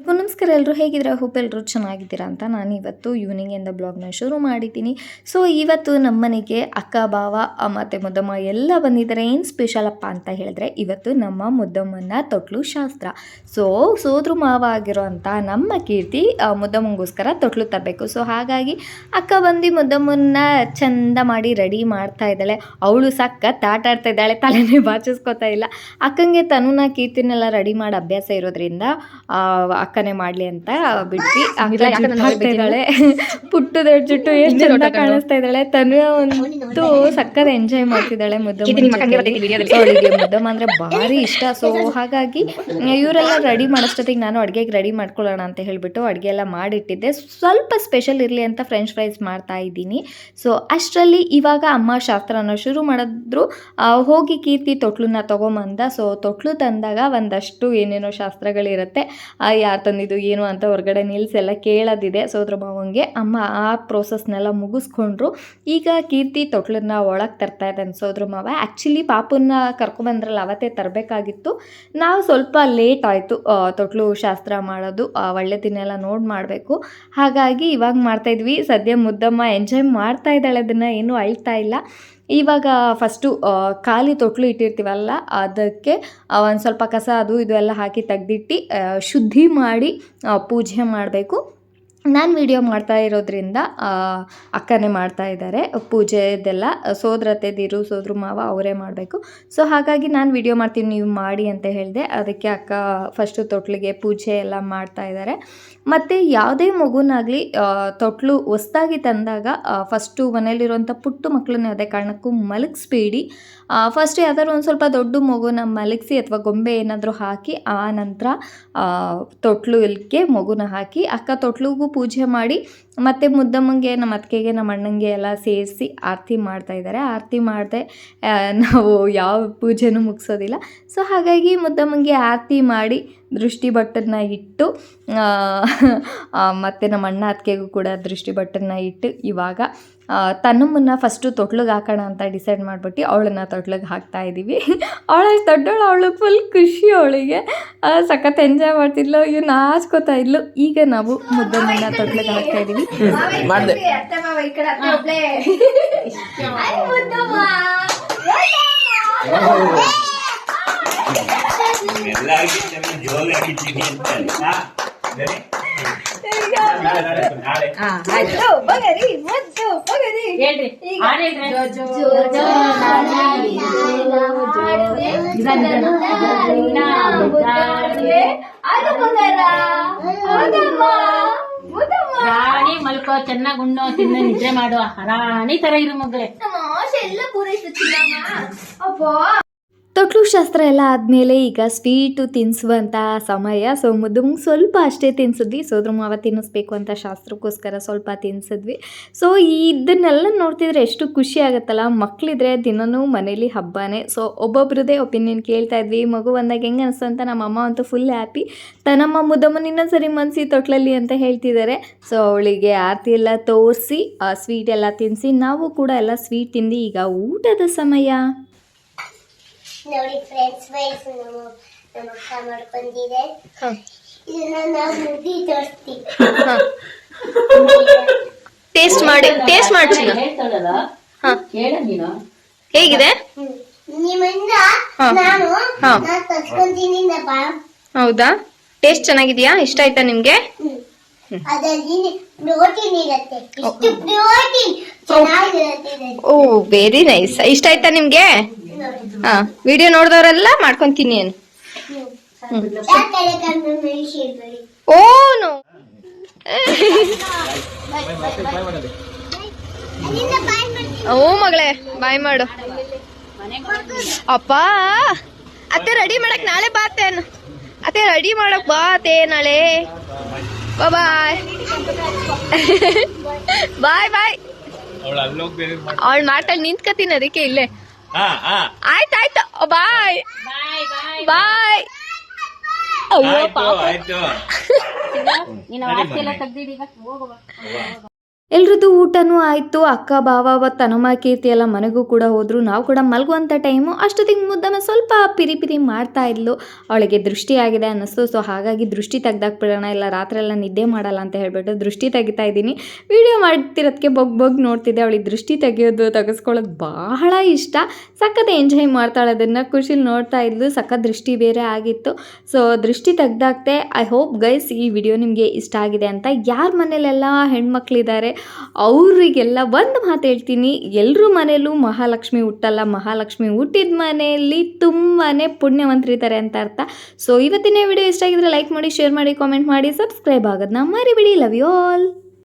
ನಮಸ್ಕಾರ, ಎಲ್ಲರೂ ಹೇಗಿದ್ದೀರಾ? ಹೋಪ್ ಎಲ್ಲರೂ ಚೆನ್ನಾಗಿದ್ದೀರಾ ಅಂತ. ನಾನು ಇವತ್ತು ಈವ್ನಿಂಗಿಂದ ಬ್ಲಾಗ್ನ ಶುರು ಮಾಡಿದ್ದೀನಿ. ಸೊ ಇವತ್ತು ನಮ್ಮ ಮನೆಗೆ ಅಕ್ಕ, ಭಾವ ಮತ್ತು ಮುದ್ದಮ್ಮ ಎಲ್ಲ ಬಂದಿದ್ದಾರೆ. ಏನು ಸ್ಪೆಷಲಪ್ಪ ಅಂತ ಹೇಳಿದ್ರೆ, ಇವತ್ತು ನಮ್ಮ ಮುದ್ದಮ್ಮನ ತೊಟ್ಲು ಶಾಸ್ತ್ರ. ಸೊ ಸೋದ್ರ ಮಾವ ಆಗಿರೋಂಥ ನಮ್ಮ ಕೀರ್ತಿ ಮುದ್ದಮ್ಮಂಗೋಸ್ಕರ ತೊಟ್ಲು ತರಬೇಕು. ಸೊ ಹಾಗಾಗಿ ಅಕ್ಕ ಬಂದು ಮುದ್ದಮ್ಮನ್ನ ಚಂದ ಮಾಡಿ ರೆಡಿ ಮಾಡ್ತಾ ಇದ್ದಾಳೆ. ಅವಳು ಸಖತ್ ಆಟ ಆಡ್ತಾ ಇದ್ದಾಳೆ, ತಲೆನೇ ಬಾಚಿಸ್ಕೊತಾ ಇಲ್ಲ. ಅಕ್ಕಂಗೆ ತನುನ ಕೀರ್ತಿನೆಲ್ಲ ರೆಡಿ ಮಾಡಿ ಅಭ್ಯಾಸ ಇರೋದ್ರಿಂದ ಅಕ್ಕನೇ ಮಾಡಲಿ ಅಂತ ಬಿಟ್ವಿ. ಇದ್ದಾಳೆ, ಪುಟ್ಟದ ಜುಟ್ಟು ಎಷ್ಟು ಚಂದ ಕಾಣಿಸ್ತಾ ಇದ್ದಾಳೆ. ತನು ಅಂತೂ ಸಕ್ಕತ್ ಎಂಜಾಯ್ ಮಾಡ್ತಿದ್ದಾಳೆ. ಅವಳಿಗೆ ಮುದ್ದಮ್ಮ ಅಂದರೆ ಭಾರಿ ಇಷ್ಟ. ಸೊ ಹಾಗಾಗಿ ಇವರೆಲ್ಲ ರೆಡಿ ಮಾಡೋಷ್ಟೊತ್ತಿಗೆ ನಾನು ಅಡುಗೆಗೆ ರೆಡಿ ಮಾಡ್ಕೊಳ್ಳೋಣ ಅಂತ ಹೇಳಿಬಿಟ್ಟು ಅಡುಗೆ ಎಲ್ಲ ಮಾಡಿಟ್ಟಿದ್ದೆ. ಸ್ವಲ್ಪ ಸ್ಪೆಷಲ್ ಇರಲಿ ಅಂತ ಫ್ರೆಂಚ್ ಫ್ರೈಸ್ ಮಾಡ್ತಾ ಇದ್ದೀನಿ. ಸೊ ಅಷ್ಟರಲ್ಲಿ ಇವಾಗ ಅಮ್ಮ ಶಾಸ್ತ್ರನ ಶುರು ಮಾಡಿದ್ರು. ಹೋಗಿ ಕೀರ್ತಿ ತೊಟ್ಲನ್ನ ತೊಗೊಂಬಂದ. ಸೊ ತೊಟ್ಲು ತಂದಾಗ ಒಂದಷ್ಟು ಏನೇನೋ ಶಾಸ್ತ್ರಗಳಿರುತ್ತೆ. ಯಾರು ತಂದಿದ್ದು ಏನು ಅಂತ ಹೊರಗಡೆ ನಿಲ್ಸೆಲ್ಲ ಕೇಳೋದಿದೆ ಸೋದ್ರ ಮಾವಂಗೆ. ಅಮ್ಮ ಆ ಪ್ರೋಸೆಸ್ನೆಲ್ಲ ಮುಗಿಸ್ಕೊಂಡ್ರು. ಈಗ ಕೀರ್ತಿ ತೊಟ್ಲನ್ನ ಒಳಗೆ ತರ್ತಾ ಇದ್ದಾನೆ ಸೋದ್ರ ಮಾವ. ಆ್ಯಕ್ಚುಲಿ ಪಾಪನ್ನ ಕರ್ಕೊಂಬಂದ್ರಲ್ಲ, ಅವತ್ತೇ ತರಬೇಕಾಗಿತ್ತು. ನಾವು ಸ್ವಲ್ಪ ಲೇಟ್ ಆಯಿತು ತೊಟ್ಲು ಶಾಸ್ತ್ರ ಮಾಡೋದು. ಒಳ್ಳೆ ದಿನೆಲ್ಲ ನೋಡಿ ಮಾಡಬೇಕು. ಹಾಗಾಗಿ ಇವಾಗ ಮಾಡ್ತಾಯಿದ್ವಿ. ಸದ್ಯ ಮುದ್ದಮ್ಮ ಎಂಜಾಯ್ ಮಾಡ್ತಾ ಇದ್ದಾಳೆ, ಅದನ್ನು ಏನೂ ಅಳ್ತಾ ಇಲ್ಲ. ಇವಾಗ ಫಸ್ಟು ಖಾಲಿ ತೊಟ್ಲು ಇಟ್ಟಿರ್ತೀವಲ್ಲ, ಅದಕ್ಕೆ ಒಂದು ಸ್ವಲ್ಪ ಕಸ ಅದು ಇದು ಎಲ್ಲ ಹಾಕಿ ತೆಗ್ದಿಟ್ಟು ಶುದ್ಧಿ ಮಾಡಿ ಪೂಜೆ ಮಾಡಬೇಕು. ನಾನು ವಿಡಿಯೋ ಮಾಡ್ತಾ ಇರೋದ್ರಿಂದ ಅಕ್ಕನೇ ಮಾಡ್ತಾ ಇದ್ದಾರೆ ಪೂಜೆದೆಲ್ಲ. ಸೋದರತ್ತೆದಿರು ಸೋದ್ರ ಮಾವ ಅವರೇ ಮಾಡಬೇಕು. ಸೊ ಹಾಗಾಗಿ ನಾನು ವಿಡಿಯೋ ಮಾಡ್ತೀನಿ, ನೀವು ಮಾಡಿ ಅಂತ ಹೇಳಿದೆ. ಅದಕ್ಕೆ ಅಕ್ಕ ಫಸ್ಟು ತೊಟ್ಲಿಗೆ ಪೂಜೆ ಎಲ್ಲ ಮಾಡ್ತಾ ಇದ್ದಾರೆ. ಮತ್ತು ಯಾವುದೇ ಮಗುನಾಗಲಿ ತೊಟ್ಲು ಹೊಸ್ದಾಗಿ ತಂದಾಗ ಫಸ್ಟು ಮನೇಲಿರುವಂಥ ಪುಟ್ಟು ಮಕ್ಕಳನ್ನ ಯಾವುದೇ ಕಾರಣಕ್ಕೂ ಮಲಗಿಸ್ಬೇಡಿ. ಫಸ್ಟ್ ಯಾವ್ದಾದ್ರು ಒಂದು ಸ್ವಲ್ಪ ದೊಡ್ಡ ಮಗುನ ಮಲಗಿಸಿ ಅಥವಾ ಗೊಂಬೆ ಏನಾದರೂ ಹಾಕಿ ಆ ನಂತರ ತೊಟ್ಲಿಗೆ ಮಗುನ ಹಾಕಿ ಅಕ್ಕ ತೊಟ್ಲಿಗೂ ಪೂಜೆ ಮಾಡಿ ಮತ್ತು ಮುದ್ದಮ್ಮಂಗೆ, ನಮ್ಮ ಅತ್ತಿಗೆಗೆ, ನಮ್ಮ ಅಣ್ಣಂಗೆ ಎಲ್ಲ ಸೇರಿಸಿ ಆರತಿ ಮಾಡ್ತಾಯಿದ್ದಾರೆ. ಆರತಿ ಮಾಡದೆ ನಾವು ಯಾವ ಪೂಜೆನೂ ಮುಗಿಸೋದಿಲ್ಲ. ಸೊ ಹಾಗಾಗಿ ಮುದ್ದಮ್ಮಂಗೆ ಆರತಿ ಮಾಡಿ ದೃಷ್ಟಿ ಬಟ್ಟನ್ನ ಇಟ್ಟು ಮತ್ತು ನಮ್ಮ ಅಣ್ಣ ಅತ್ತಿಗೆಗೂ ಕೂಡ ದೃಷ್ಟಿ ಬಟ್ಟನ್ನ ಇಟ್ಟು ಇವಾಗ ತನ್ನಮ್ಮನ್ನ ಫಸ್ಟು ತೊಟ್ಲಿಗೆ ಹಾಕೋಣ ಅಂತ ಡಿಸೈಡ್ ಮಾಡಿಬಿಟ್ಟು ಅವಳನ್ನ ತೊಟ್ಲಿಗೆ ಹಾಕ್ತಾ ಇದ್ದೀವಿ. ಅವಳು ದೊಡ್ಡವಳು, ಅವಳು ಫುಲ್ ಖುಷಿ. ಅವಳಿಗೆ ಸಖತ್ ಎಂಜಾಯ್ ಮಾಡ್ತಿದ್ಲು, ಇವನ್ನ ನಾಚ್ಕೋತಾ ಇದ್ಲು. ಈಗ ನಾವು ಮುದ್ದಮ್ಮನ್ನ ತೊಟ್ಲಿಗೆ ಹಾಕ್ತಾ ಇದ್ದೀವಿ. ರಾಣಿ ಮಲ್ಕೋ, ಚೆನ್ನಾಗ್ ಉಣ್ಣೋ, ತಿನ್ನ, ನಿದ್ರೆ ಮಾಡುವ ರಾಣಿ ತರ ಇರು ಮಗಳೇ. ತೊಟ್ಲು ಶಾಸ್ತ್ರ ಎಲ್ಲ ಆದಮೇಲೆ ಈಗ ಸ್ವೀಟು ತಿನ್ನಿಸುವಂಥ ಸಮಯ. ಸೊ ಮುದ್ದಮ್ಮಗೆ ಸ್ವಲ್ಪ ಅಷ್ಟೇ ತಿನ್ನಿಸಿದ್ವಿ. ಸೋದ್ರ ಮಾವ ತಿನ್ನಿಸ್ಬೇಕು ಅಂತ ಶಾಸ್ತ್ರಕ್ಕೋಸ್ಕರ ಸ್ವಲ್ಪ ತಿನ್ನಿಸಿದ್ವಿ. ಸೊ ಇದನ್ನೆಲ್ಲ ನೋಡ್ತಿದ್ರೆ ಎಷ್ಟು ಖುಷಿ ಆಗುತ್ತಲ್ಲ. ಮಕ್ಕಳಿದ್ರೆ ದಿನವೂ ಮನೇಲಿ ಹಬ್ಬನೇ. ಸೊ ಒಬ್ಬೊಬ್ರದ್ದೇ ಒಪಿನಿಯನ್ ಕೇಳ್ತಾ ಇದ್ವಿ. ಮಗು ಬಂದಾಗ ಹೆಂಗೆ ಅನಿಸ್ತು ಅಂತ. ನಮ್ಮ ಅಮ್ಮ ಅಂತೂ ಫುಲ್ ಹ್ಯಾಪಿ. ತನ್ನಮ್ಮ ಮುದ್ದಮ್ಮನ ಇನ್ನೊಂದ್ಸರಿ ಮನಸಿ ತೊಟ್ಲಲ್ಲಿ ಅಂತ ಹೇಳ್ತಿದ್ದಾರೆ. ಸೊ ಅವಳಿಗೆ ಆರತಿ ಎಲ್ಲ ತೋರಿಸಿ ಸ್ವೀಟ್ ಎಲ್ಲ ತಿನ್ನಿಸಿ ನಾವು ಕೂಡ ಎಲ್ಲ ಸ್ವೀಟ್ ತಿಂದು ಈಗ ಊಟದ ಸಮಯ. ನೋಡಿ ಫ್ರೆಂಡ್ಸ್ ಫ್ರೈಸ್ ನಮ್ಮ ಅಕ್ಕ ಮಾಡ್ಕೊಂಡಿದೆ. ಇದನ್ನ ನಾವು ಮುದ್ದೆ ತೋರಿಸ್ತೀವಿ. ಟೇಸ್ಟ್ ಮಾಡಿ ಹೇಗಿದೆ? ನಿಮ್ಮಿಂದ ನಾನು ತರ್ಸ್ಕೊಂತೀನಿ. ಹೌದಾ? ಟೇಸ್ಟ್ ಚೆನ್ನಾಗಿದೆಯಾ? ಇಷ್ಟ ಆಯ್ತಾ ನಿಮ್ಗೆ? ಅದರಲ್ಲಿ ಪ್ರೋಟೀನ್ ಇರುತ್ತೆ. ಇಷ್ಟು ಪ್ರೋಟೀನ್ ಚೆನ್ನಾಗಿರುತ್ತೆ. ಓ ವೆರಿ ನೈಸ್. ಇಷ್ಟ ಆಯ್ತಾ ನಿಮ್ಗೆ? ವಿಡಿಯೋ ನೋಡಿದವರೆಲ್ಲ ಮಾಡ್ಕೊಂತೀನಿ ಏನು? ಓನು ಓ ಮಗಳೇ ಬಾಯ್ ಮಾಡು. ಅಪ್ಪ ಅತ್ತೆ ರೆಡಿ ಮಾಡಕ್ ನಾಳೆ ಬಾತೇನು? ಅತ್ತೆ ರೆಡಿ ಮಾಡಕ್ ಬಾತೆ ನಾಳೆ. ಬಾಯ್ ಬಾಯ್ ಬಾಯ್. ಅವಳು ಮಾತಾಡಿ ನಿಂತ್ಕತೀನಿ, ಅದಕ್ಕೆ ಇಲ್ಲೇ. ಆಯ್ತಾಯ್ತು, ಬಾಯ್ ಬಾಯ್. ನೀನು ಆಸ್ತಿ ಎಲ್ಲ ತೆಗ್ದಿಡಿ. ಎಲ್ರದ್ದು ಊಟನೂ ಆಯಿತು. ಅಕ್ಕ ಭಾವ ತನಮ್ಮ ಕೀರ್ತಿ ಎಲ್ಲ ಮನೆಗೂ ಕೂಡ ಹೋದರು. ನಾವು ಕೂಡ ಮಲಗುವಂಥ ಟೈಮು. ಅಷ್ಟೊತ್ತಿಗೆ ಮುದ್ದಮ್ಮ ಸ್ವಲ್ಪ ಪಿರಿ ಮಾಡ್ತಾ ಇದ್ಲು. ಅವಳಿಗೆ ದೃಷ್ಟಿ ಆಗಿದೆ ಅನ್ನಿಸ್ತು. ಸೊ ಹಾಗಾಗಿ ದೃಷ್ಟಿ ತೆಗ್ದಾಕ್ಬಿಡೋಣ, ಇಲ್ಲ ರಾತ್ರಿ ಎಲ್ಲ ನಿದ್ದೆ ಮಾಡಲ್ಲ ಅಂತ ಹೇಳ್ಬಿಟ್ಟು ದೃಷ್ಟಿ ತೆಗಿತಾ ಇದ್ದೀನಿ. ವಿಡಿಯೋ ಮಾಡ್ತಿರೋದಕ್ಕೆ ಬಗ್ ನೋಡ್ತಿದ್ದೆ. ಅವಳಿಗೆ ದೃಷ್ಟಿ ತೆಗಿಸ್ಕೊಳ್ಳೋದು ಬಹಳ ಇಷ್ಟ. ಸಖತ್ ಎಂಜಾಯ್ ಮಾಡ್ತಾಳೆ ಅದನ್ನು, ಖುಷಿಲಿ ನೋಡ್ತಾ ಇದ್ಲು. ಸಖತ್ ದೃಷ್ಟಿ ಬೇರೆ ಆಗಿತ್ತು. ಸೊ ದೃಷ್ಟಿ ತೆಗ್ದಾಕ್ತೆ. ಐ ಹೋಪ್ ಗೈಸ್ ಈ ವಿಡಿಯೋ ನಿಮಗೆ ಇಷ್ಟ ಆಗಿದೆ ಅಂತ. ಯಾರ ಮನೇಲೆಲ್ಲ ಹೆಣ್ಮಕ್ಳಿದ್ದಾರೆ ಅವರಿಗೆಲ್ಲ ಒಂದು ಮಾತು ಹೇಳ್ತೀನಿ, ಎಲ್ಲರೂ ಮನೇಲೂ ಮಹಾಲಕ್ಷ್ಮಿ ಹುಟ್ಟಲ್ಲ. ಮಹಾಲಕ್ಷ್ಮಿ ಹುಟ್ಟಿದ ಮನೆಯಲ್ಲಿ ತುಂಬಾ ಪುಣ್ಯವಂತರಿದ್ದಾರೆ ಅಂತ ಅರ್ಥ. ಸೊ ಇವತ್ತಿನ ವಿಡಿಯೋ ಇಷ್ಟ ಆಗಿದ್ರೆ ಲೈಕ್ ಮಾಡಿ, ಶೇರ್ ಮಾಡಿ, ಕಾಮೆಂಟ್ ಮಾಡಿ, ಸಬ್ಸ್ಕ್ರೈಬ್ ಆಗೋದನ್ನ ಮರಿಬೇಡಿ. Love you all.